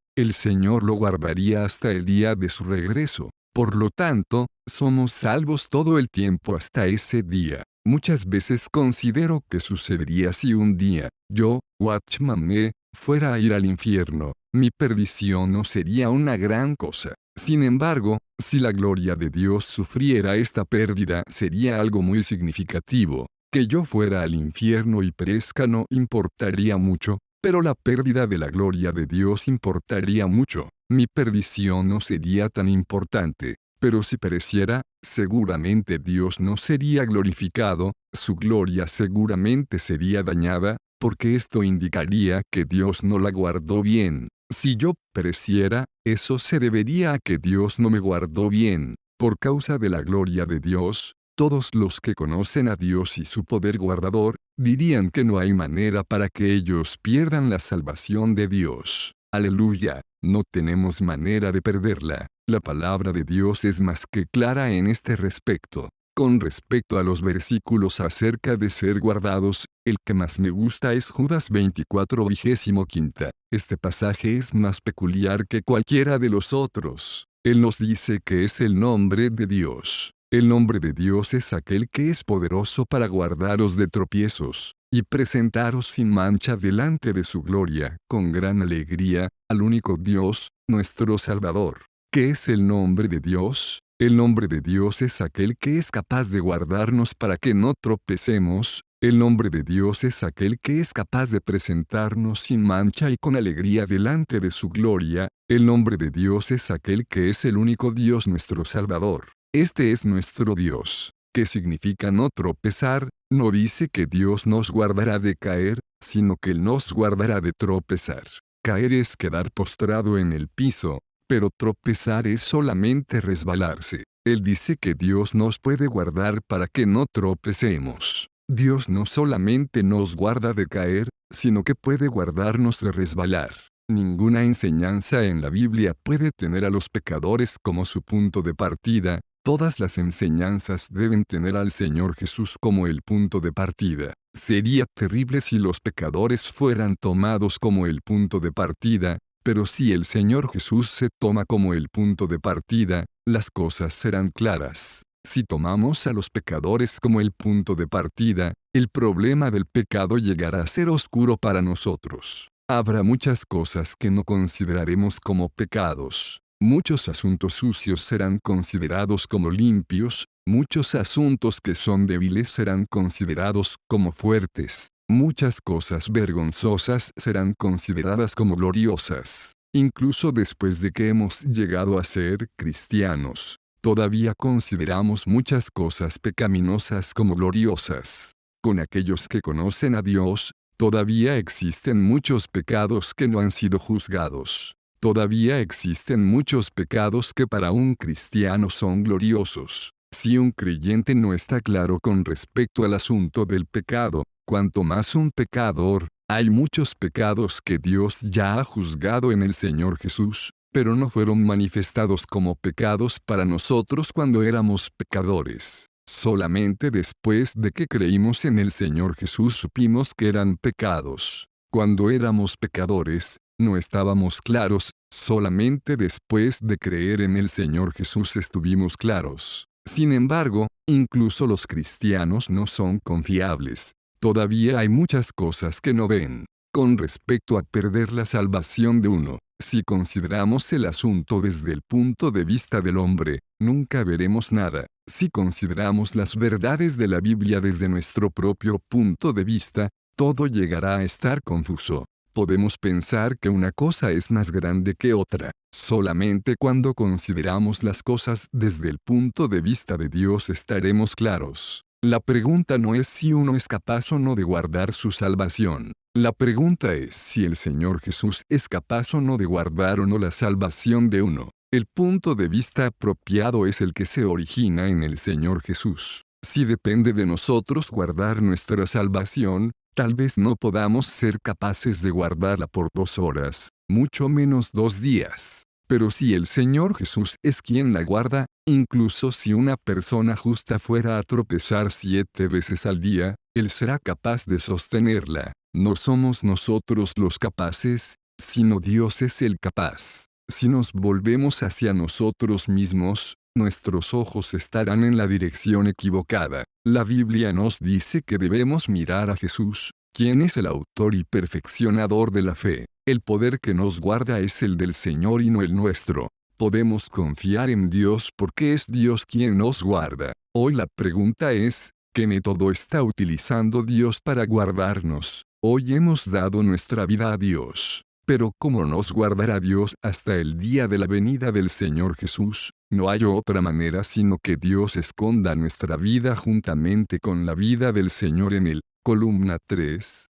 lo guardaría hasta el día de su regreso. Por lo tanto, somos salvos todo el tiempo hasta ese día. Muchas veces considero que sucedería si un día, yo, Watchman fuera a ir al infierno, mi perdición no sería una gran cosa. Sin embargo, si la gloria de Dios sufriera esta pérdida sería algo muy significativo. Que yo fuera al infierno y perezca no importaría mucho, pero la pérdida de la gloria de Dios importaría mucho. mi perdición no sería tan importante. Pero si pereciera, seguramente Dios no sería glorificado, su gloria seguramente sería dañada, porque esto indicaría que Dios no la guardó bien. Si yo pereciera, eso se debería a que Dios no me guardó bien. Por causa de la gloria de Dios, todos los que conocen a Dios y su poder guardador, dirían que no hay manera para que ellos pierdan la salvación de Dios. Aleluya, no tenemos manera de perderla. La palabra de Dios es más que clara en este respecto. Con respecto a los versículos acerca de ser guardados, el que más me gusta es Judas 24:25. Este pasaje es más peculiar que cualquiera de los otros. Él nos dice que es el nombre de Dios. El nombre de Dios es aquel que es poderoso para guardaros de tropiezos, y presentaros sin mancha delante de su gloria, con gran alegría, al único Dios, nuestro Salvador. ¿Qué es el nombre de Dios? El nombre de Dios es aquel que es capaz de guardarnos para que no tropecemos. El nombre de Dios es aquel que es capaz de presentarnos sin mancha y con alegría delante de su gloria. El nombre de Dios es aquel que es el único Dios nuestro Salvador. Este es nuestro Dios. ¿Qué significa no tropezar? No dice que Dios nos guardará de caer, sino que Él nos guardará de tropezar. Caer es quedar postrado en el piso, pero tropezar es solamente resbalarse. Él dice que Dios nos puede guardar para que no tropecemos. Dios no solamente nos guarda de caer, sino que puede guardarnos de resbalar. Ninguna enseñanza en la Biblia puede tener a los pecadores como su punto de partida. Todas las enseñanzas deben tener al Señor Jesús como el punto de partida. Sería terrible si los pecadores fueran tomados como el punto de partida, pero si el Señor Jesús se toma como el punto de partida, las cosas serán claras. Si tomamos a los pecadores como el punto de partida, el problema del pecado llegará a ser oscuro para nosotros. Habrá muchas cosas que no consideraremos como pecados. Muchos asuntos sucios serán considerados como limpios, muchos asuntos que son débiles serán considerados como fuertes, muchas cosas vergonzosas serán consideradas como gloriosas. Incluso después de que hemos llegado a ser cristianos, todavía consideramos muchas cosas pecaminosas como gloriosas. Con aquellos que conocen a Dios, todavía existen muchos pecados que no han sido juzgados. Todavía existen muchos pecados que para un cristiano son gloriosos. Si un creyente no está claro con respecto al asunto del pecado, cuanto más un pecador, hay muchos pecados que Dios ya ha juzgado en el Señor Jesús, pero no fueron manifestados como pecados para nosotros cuando éramos pecadores. Solamente después de que creímos en el Señor Jesús supimos que eran pecados. Cuando éramos pecadores, no estábamos claros, solamente después de creer en el Señor Jesús estuvimos claros. Sin embargo, incluso los cristianos no son confiables. Todavía hay muchas cosas que no ven. Con respecto a perder la salvación de uno, si consideramos el asunto desde el punto de vista del hombre, nunca veremos nada. Si consideramos las verdades de la Biblia desde nuestro propio punto de vista, todo llegará a estar confuso. Podemos pensar que una cosa es más grande que otra. Solamente cuando consideramos las cosas desde el punto de vista de Dios estaremos claros. La pregunta no es si uno es capaz o no de guardar su salvación. La pregunta es si el Señor Jesús es capaz o no de guardar o no la salvación de uno. El punto de vista apropiado es el que se origina en el Señor Jesús. Si depende de nosotros guardar nuestra salvación, tal vez no podamos ser capaces de guardarla por 2 horas, mucho menos 2 días. Pero si el Señor Jesús es quien la guarda, incluso si una persona justa fuera a tropezar 7 veces al día, Él será capaz de sostenerla. No somos nosotros los capaces, sino Dios es el capaz. Si nos volvemos hacia nosotros mismos, nuestros ojos estarán en la dirección equivocada. La Biblia nos dice que debemos mirar a Jesús, quien es el autor y perfeccionador de la fe. El poder que nos guarda es el del Señor y no el nuestro. Podemos confiar en Dios porque es Dios quien nos guarda. Hoy la pregunta es, ¿qué método está utilizando Dios para guardarnos? Hoy hemos dado nuestra vida a Dios. Pero ¿cómo nos guardará Dios hasta el día de la venida del Señor Jesús? No hay otra manera sino que Dios esconda nuestra vida juntamente con la vida del Señor en él. Columna 3.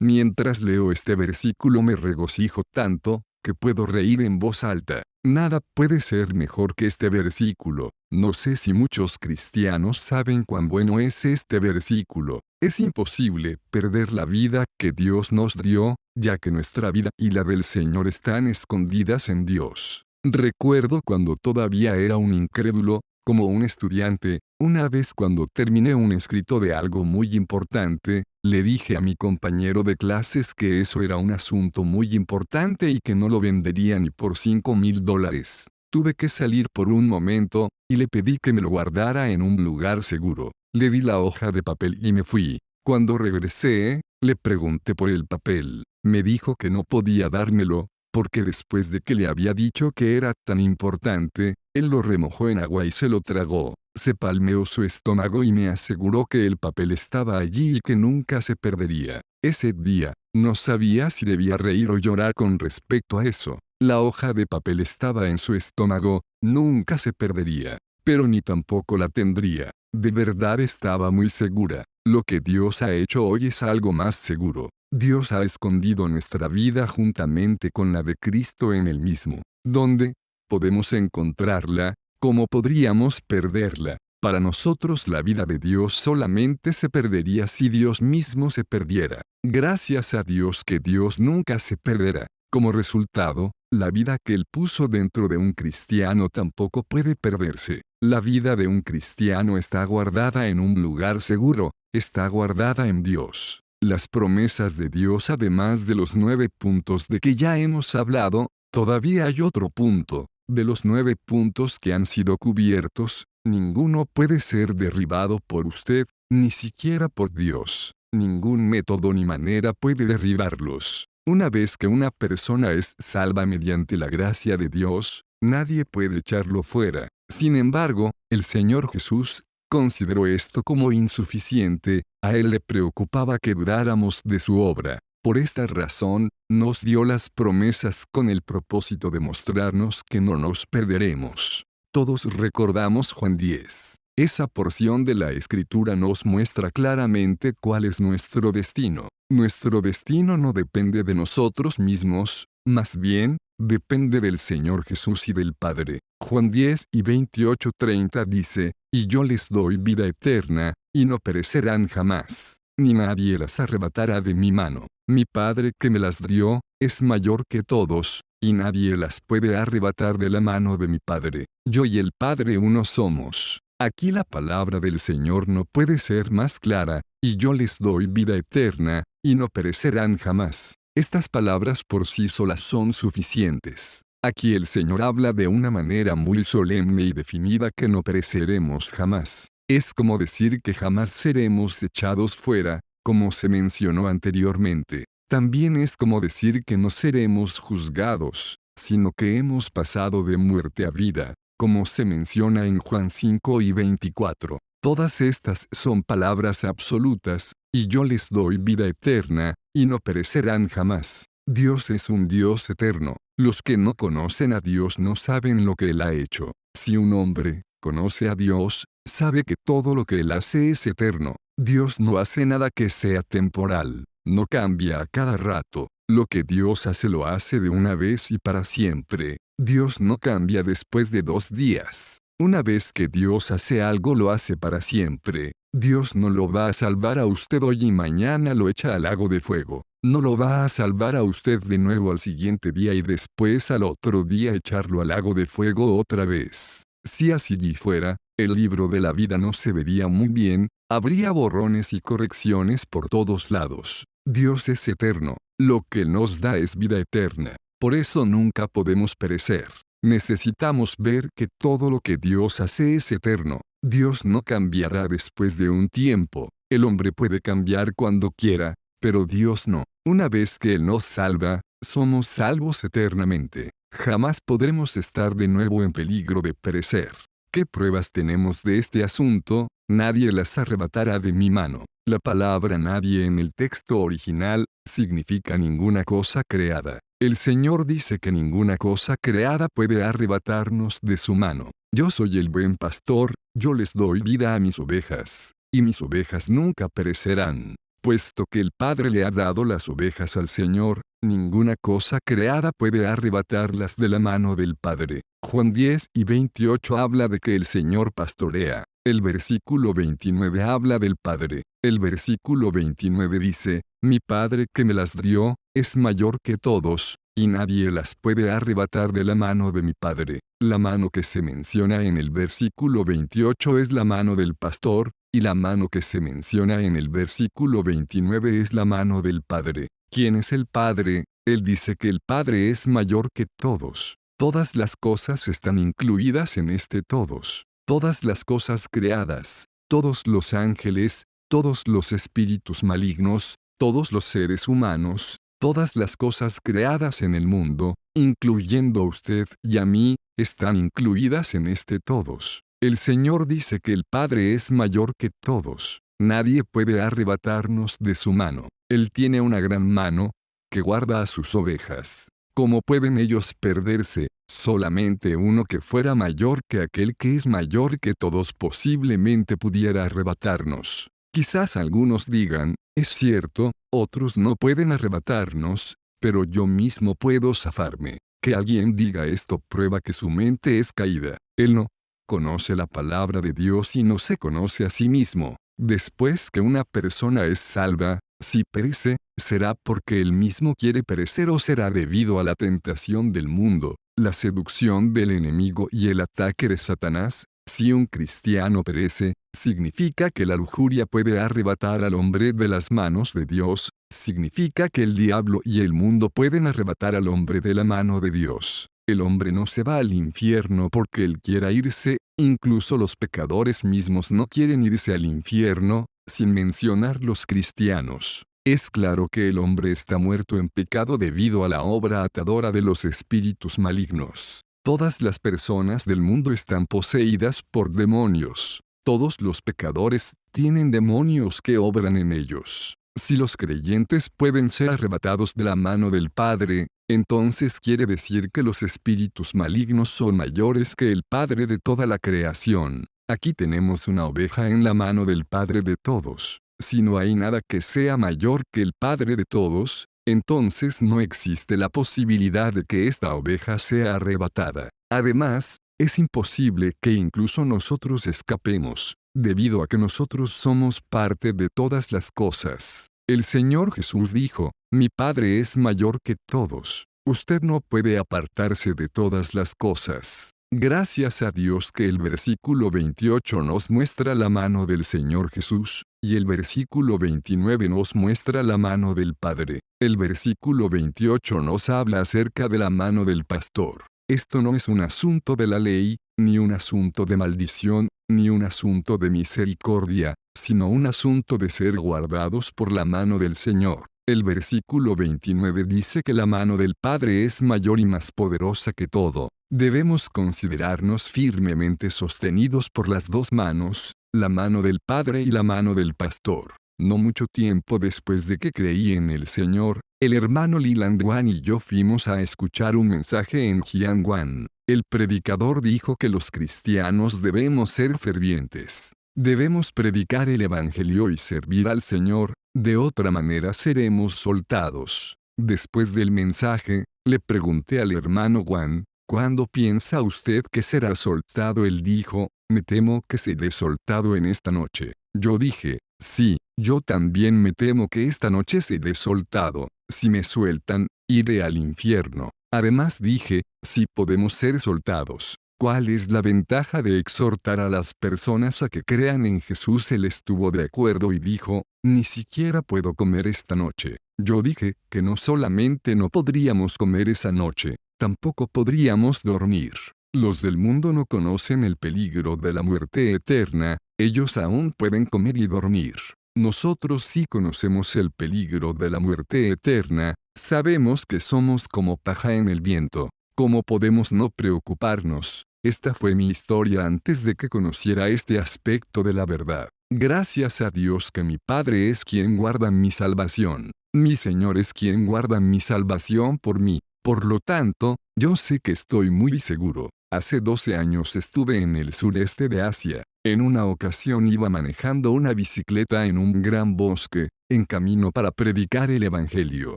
Mientras leo este versículo me regocijo tanto, que puedo reír en voz alta. Nada puede ser mejor que este versículo. No sé si muchos cristianos saben cuán bueno es este versículo. Es imposible perder la vida que Dios nos dio, ya que nuestra vida y la del Señor están escondidas en Dios. Recuerdo cuando todavía era un incrédulo, como un estudiante, una vez cuando terminé un escrito de algo muy importante, le dije a mi compañero de clases que eso era un asunto muy importante y que no lo vendería ni por $5,000. Tuve que salir por un momento, y le pedí que me lo guardara en un lugar seguro. Le di la hoja de papel y me fui. Cuando regresé, le pregunté por el papel. Me dijo que no podía dármelo, porque después de que le había dicho que era tan importante, él lo remojó en agua y se lo tragó. Se palmeó su estómago y me aseguró que el papel estaba allí y que nunca se perdería. Ese día, no sabía si debía reír o llorar con respecto a eso. La hoja de papel estaba en su estómago, nunca se perdería, pero ni tampoco la tendría. De verdad estaba muy segura. Lo que Dios ha hecho hoy es algo más seguro. Dios ha escondido nuestra vida juntamente con la de Cristo en él mismo. ¿Dónde podemos encontrarla? ¿Cómo podríamos perderla? Para nosotros la vida de Dios solamente se perdería si Dios mismo se perdiera. Gracias a Dios que Dios nunca se perderá. Como resultado, la vida que Él puso dentro de un cristiano tampoco puede perderse. La vida de un cristiano está guardada en un lugar seguro, está guardada en Dios. Las promesas de Dios, además de los 9 puntos de que ya hemos hablado, todavía hay otro punto. De los 9 puntos que han sido cubiertos, ninguno puede ser derribado por usted, ni siquiera por Dios. Ningún método ni manera puede derribarlos. Una vez que una persona es salva mediante la gracia de Dios, nadie puede echarlo fuera. Sin embargo, el Señor Jesús consideró esto como insuficiente, a Él le preocupaba que dudáramos de su obra. Por esta razón, nos dio las promesas con el propósito de mostrarnos que no nos perderemos. Todos recordamos Juan 10. Esa porción de la Escritura nos muestra claramente cuál es nuestro destino. Nuestro destino no depende de nosotros mismos, más bien, depende del Señor Jesús y del Padre. Juan 10 y 28-30 dice, «Y yo les doy vida eterna, y no perecerán jamás, ni nadie las arrebatará de mi mano. Mi Padre que me las dio, es mayor que todos, y nadie las puede arrebatar de la mano de mi Padre. Yo y el Padre uno somos». Aquí la palabra del Señor no puede ser más clara, «y yo les doy vida eterna, y no perecerán jamás». Estas palabras por sí solas son suficientes. Aquí el Señor habla de una manera muy solemne y definida que no pereceremos jamás. Es como decir que jamás seremos echados fuera, como se mencionó anteriormente. También es como decir que no seremos juzgados, sino que hemos pasado de muerte a vida, como se menciona en Juan 5 y 24. Todas estas son palabras absolutas, «y yo les doy vida eterna, y no perecerán jamás». Dios es un Dios eterno. Los que no conocen a Dios no saben lo que Él ha hecho. Si un hombre conoce a Dios, sabe que todo lo que Él hace es eterno. Dios no hace nada que sea temporal. No cambia a cada rato. Lo que Dios hace lo hace de una vez y para siempre. Dios no cambia después de 2 días. Una vez que Dios hace algo lo hace para siempre. Dios no lo va a salvar a usted hoy y mañana lo echa al lago de fuego. No lo va a salvar a usted de nuevo al siguiente día y después al otro día echarlo al lago de fuego otra vez. Si así fuera, el libro de la vida no se vería muy bien, habría borrones y correcciones por todos lados. Dios es eterno. Lo que nos da es vida eterna. Por eso nunca podemos perecer. Necesitamos ver que todo lo que Dios hace es eterno. Dios no cambiará después de un tiempo. El hombre puede cambiar cuando quiera, pero Dios no. Una vez que Él nos salva, somos salvos eternamente. Jamás podremos estar de nuevo en peligro de perecer. ¿Qué pruebas tenemos de este asunto? Nadie las arrebatará de mi mano. La palabra nadie en el texto original significa ninguna cosa creada. El Señor dice que ninguna cosa creada puede arrebatarnos de su mano. Yo soy el buen pastor, yo les doy vida a mis ovejas, y mis ovejas nunca perecerán. Puesto que el Padre le ha dado las ovejas al Señor, ninguna cosa creada puede arrebatarlas de la mano del Padre. Juan 10:28 habla de que el Señor pastorea. El versículo 29 habla del Padre. El versículo 29 dice, mi Padre que me las dio, es mayor que todos, y nadie las puede arrebatar de la mano de mi Padre. La mano que se menciona en el versículo 28 es la mano del pastor, y la mano que se menciona en el versículo 29 es la mano del Padre. ¿Quién es el Padre? Él dice que el Padre es mayor que todos. Todas las cosas están incluidas en este todos. Todas las cosas creadas, todos los ángeles, todos los espíritus malignos, todos los seres humanos, todas las cosas creadas en el mundo, incluyendo a usted y a mí, están incluidas en este todos. El Señor dice que el Padre es mayor que todos. Nadie puede arrebatarnos de su mano. Él tiene una gran mano, que guarda a sus ovejas. ¿Cómo pueden ellos perderse? Solamente uno que fuera mayor que aquel que es mayor que todos posiblemente pudiera arrebatarnos. Quizás algunos digan, es cierto, otros no pueden arrebatarnos, pero yo mismo puedo zafarme. Que alguien diga esto prueba que su mente es caída. Él no conoce la palabra de Dios y no se conoce a sí mismo. Después que una persona es salva, si perece, será porque él mismo quiere perecer o será debido a la tentación del mundo, la seducción del enemigo y el ataque de Satanás. Si un cristiano perece, significa que la lujuria puede arrebatar al hombre de las manos de Dios, significa que el diablo y el mundo pueden arrebatar al hombre de la mano de Dios. El hombre no se va al infierno porque él quiera irse, incluso los pecadores mismos no quieren irse al infierno, sin mencionar los cristianos. Es claro que el hombre está muerto en pecado debido a la obra atadora de los espíritus malignos. Todas las personas del mundo están poseídas por demonios. Todos los pecadores tienen demonios que obran en ellos. Si los creyentes pueden ser arrebatados de la mano del Padre, entonces quiere decir que los espíritus malignos son mayores que el Padre de toda la creación. Aquí tenemos una oveja en la mano del Padre de todos. Si no hay nada que sea mayor que el Padre de todos, entonces no existe la posibilidad de que esta oveja sea arrebatada. Además, es imposible que incluso nosotros escapemos, debido a que nosotros somos parte de todas las cosas. El Señor Jesús dijo, mi Padre es mayor que todos. Usted no puede apartarse de todas las cosas. Gracias a Dios que el versículo 28 nos muestra la mano del Señor Jesús, y el versículo 29 nos muestra la mano del Padre. El versículo 28 nos habla acerca de la mano del pastor. Esto no es un asunto de la ley, ni un asunto de maldición, ni un asunto de misericordia, sino un asunto de ser guardados por la mano del Señor. El versículo 29 dice que la mano del Padre es mayor y más poderosa que todo. Debemos considerarnos firmemente sostenidos por las dos manos, la mano del Padre y la mano del pastor. No mucho tiempo después de que creí en el Señor, el hermano Leland Wan y yo fuimos a escuchar un mensaje en Jiangwan. El predicador dijo que los cristianos debemos ser fervientes. Debemos predicar el Evangelio y servir al Señor, de otra manera seremos soltados. Después del mensaje, le pregunté al hermano Wan, ¿cuándo piensa usted que será soltado? Él dijo, me temo que seré soltado en esta noche. Yo dije, sí, yo también me temo que esta noche seré soltado. Si me sueltan, iré al infierno. Además dije, si podemos ser soltados, ¿cuál es la ventaja de exhortar a las personas a que crean en Jesús? Él estuvo de acuerdo y dijo, ni siquiera puedo comer esta noche. Yo dije que no solamente no podríamos comer esa noche, tampoco podríamos dormir. Los del mundo no conocen el peligro de la muerte eterna, ellos aún pueden comer y dormir. Nosotros sí conocemos el peligro de la muerte eterna, sabemos que somos como paja en el viento. ¿Cómo podemos no preocuparnos? Esta fue mi historia antes de que conociera este aspecto de la verdad. Gracias a Dios que mi Padre es quien guarda mi salvación. Mi Señor es quien guarda mi salvación por mí. Por lo tanto, yo sé que estoy muy seguro. Hace 12 años estuve en el sureste de Asia. En una ocasión iba manejando una bicicleta en un gran bosque, en camino para predicar el Evangelio.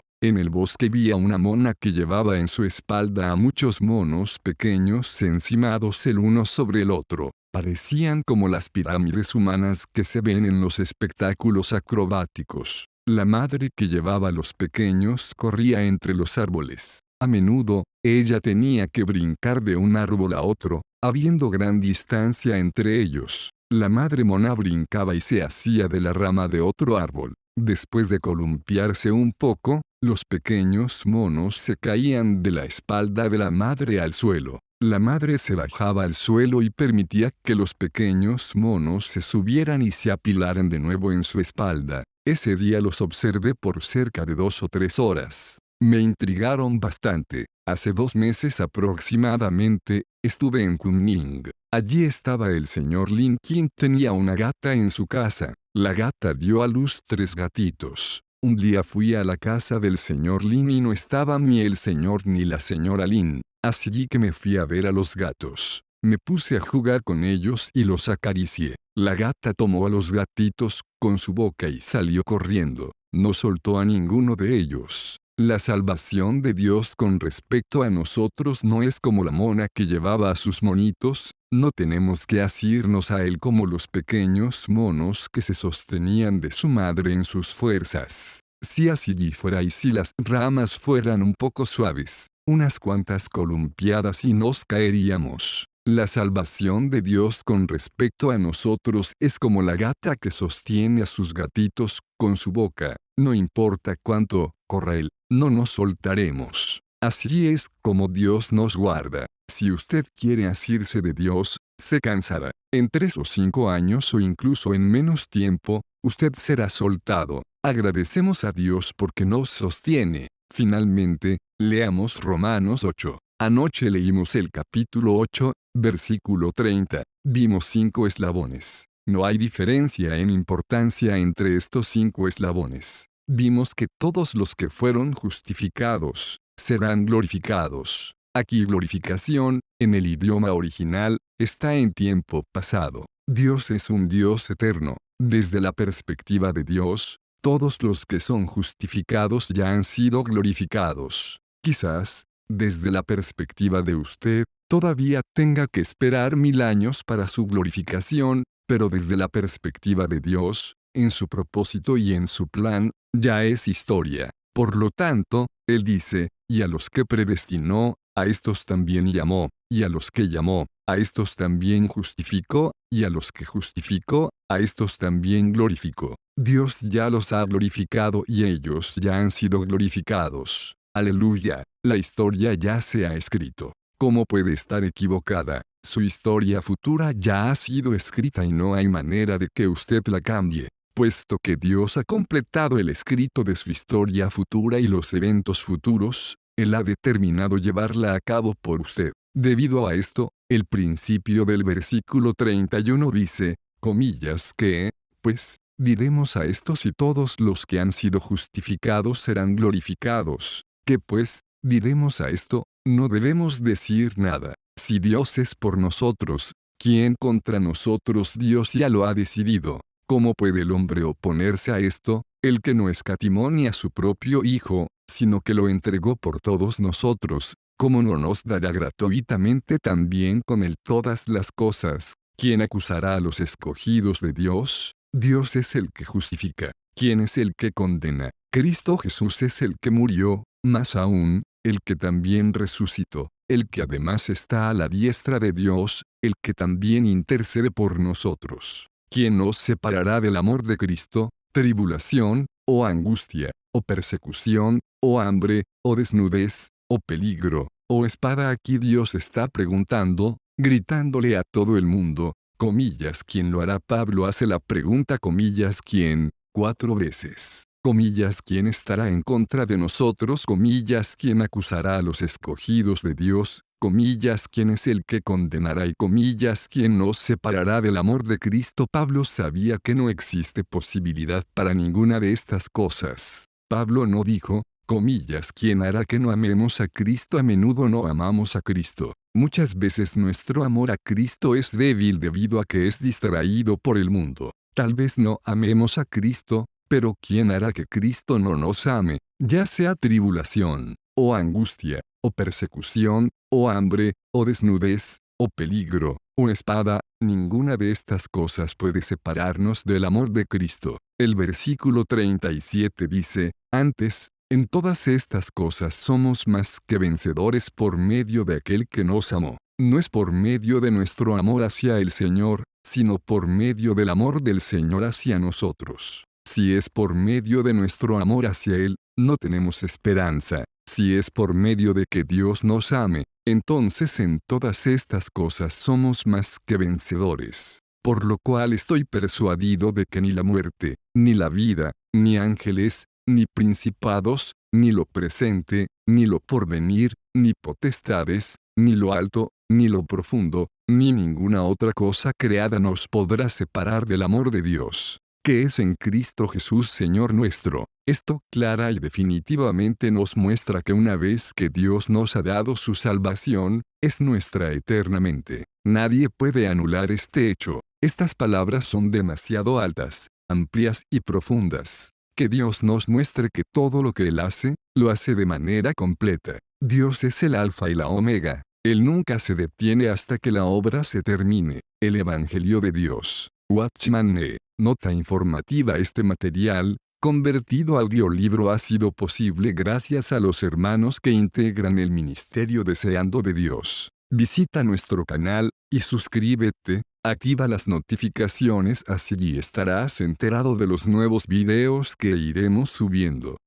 En el bosque vi a una mona que llevaba en su espalda a muchos monos pequeños encimados el uno sobre el otro. Parecían como las pirámides humanas que se ven en los espectáculos acrobáticos. La madre que llevaba a los pequeños corría entre los árboles. A menudo, ella tenía que brincar de un árbol a otro, habiendo gran distancia entre ellos. La madre mona brincaba y se hacía de la rama de otro árbol. Después de columpiarse un poco, los pequeños monos se caían de la espalda de la madre al suelo. La madre se bajaba al suelo y permitía que los pequeños monos se subieran y se apilaran de nuevo en su espalda. Ese día los observé por cerca de 2 o 3 horas. Me intrigaron bastante. Hace 2 meses aproximadamente, estuve en Kunming. Allí estaba el señor Lin, quien tenía una gata en su casa. La gata dio a luz 3 gatitos. Un día fui a la casa del señor Lin y no estaban ni el señor ni la señora Lin. Así que me fui a ver a los gatos. Me puse a jugar con ellos y los acaricié. La gata tomó a los gatitos con su boca y salió corriendo. No soltó a ninguno de ellos. La salvación de Dios con respecto a nosotros no es como la mona que llevaba a sus monitos. No tenemos que asirnos a él como los pequeños monos que se sostenían de su madre en sus fuerzas. Si así fuera y si las ramas fueran un poco suaves, unas cuantas columpiadas y nos caeríamos. La salvación de Dios con respecto a nosotros es como la gata que sostiene a sus gatitos con su boca. No importa cuánto corra él, no nos soltaremos. Así es como Dios nos guarda. Si usted quiere asirse de Dios, se cansará. En 3 o 5 años o incluso en menos tiempo, usted será soltado. Agradecemos a Dios porque nos sostiene. Finalmente, leamos Romanos 8. Anoche leímos el capítulo 8, versículo 30. Vimos 5 eslabones. No hay diferencia en importancia entre estos 5 eslabones. Vimos que todos los que fueron justificados serán glorificados. Aquí glorificación, en el idioma original, está en tiempo pasado. Dios es un Dios eterno. Desde la perspectiva de Dios, todos los que son justificados ya han sido glorificados. Quizás, desde la perspectiva de usted, todavía tenga que esperar 1000 años para su glorificación, pero desde la perspectiva de Dios, en su propósito y en su plan, ya es historia. Por lo tanto, Él dice, y a los que predestinó, a estos también llamó, y a los que llamó, a estos también justificó, y a los que justificó, a estos también glorificó. Dios ya los ha glorificado y ellos ya han sido glorificados. Aleluya, la historia ya se ha escrito. ¿Cómo puede estar equivocada? Su historia futura ya ha sido escrita y no hay manera de que usted la cambie. Puesto que Dios ha completado el escrito de su historia futura y los eventos futuros, Él ha determinado llevarla a cabo por usted. Debido a esto, el principio del versículo 31 dice, comillas que, pues, diremos a estos y todos los que han sido justificados serán glorificados. Que pues, diremos a esto, no debemos decir nada. Si Dios es por nosotros, ¿quién contra nosotros? Dios ya lo ha decidido. ¿Cómo puede el hombre oponerse a esto? El que no escatimó ni a su propio Hijo, sino que lo entregó por todos nosotros, ¿cómo no nos dará gratuitamente también con él todas las cosas? ¿Quién acusará a los escogidos de Dios? Dios es el que justifica. ¿Quién es el que condena? Cristo Jesús es el que murió, más aún, el que también resucitó, el que además está a la diestra de Dios, el que también intercede por nosotros. ¿Quién nos separará del amor de Cristo? Tribulación, o angustia, o persecución, o hambre, o desnudez, o peligro, o espada. Aquí Dios está preguntando, gritándole a todo el mundo, comillas, ¿quién lo hará? Pablo hace la pregunta, comillas, ¿quién? 4 veces. Comillas, ¿quién estará en contra de nosotros? Comillas, ¿quién acusará a los escogidos de Dios? comillas, ¿quién es el que condenará? Y comillas, ¿quién nos separará del amor de Cristo? Pablo sabía que no existe posibilidad para ninguna de estas cosas. Pablo no dijo, comillas, ¿quién hará que no amemos a Cristo? A menudo no amamos a Cristo. Muchas veces nuestro amor a Cristo es débil debido a que es distraído por el mundo. Tal vez no amemos a Cristo, pero ¿quién hará que Cristo no nos ame? Ya sea tribulación, o angustia, o persecución, o hambre, o desnudez, o peligro, o espada, ninguna de estas cosas puede separarnos del amor de Cristo. El versículo 37 dice, antes, en todas estas cosas somos más que vencedores por medio de aquel que nos amó. No es por medio de nuestro amor hacia el Señor, sino por medio del amor del Señor hacia nosotros. Si es por medio de nuestro amor hacia Él, no tenemos esperanza. Si es por medio de que Dios nos ame, entonces en todas estas cosas somos más que vencedores. Por lo cual estoy persuadido de que ni la muerte, ni la vida, ni ángeles, ni principados, ni lo presente, ni lo porvenir, ni potestades, ni lo alto, ni lo profundo, ni ninguna otra cosa creada nos podrá separar del amor de Dios, que es en Cristo Jesús Señor nuestro. Esto clara y definitivamente nos muestra que una vez que Dios nos ha dado su salvación, es nuestra eternamente. Nadie puede anular este hecho. Estas palabras son demasiado altas, amplias y profundas. Que Dios nos muestre que todo lo que Él hace, lo hace de manera completa. Dios es el Alfa y la Omega. Él nunca se detiene hasta que la obra se termine. El Evangelio de Dios. Watchman Nee. Nota informativa: este material, convertido a audiolibro, ha sido posible gracias a los hermanos que integran el Ministerio Deseando de Dios. Visita nuestro canal, y suscríbete, activa las notificaciones, así estarás enterado de los nuevos videos que iremos subiendo.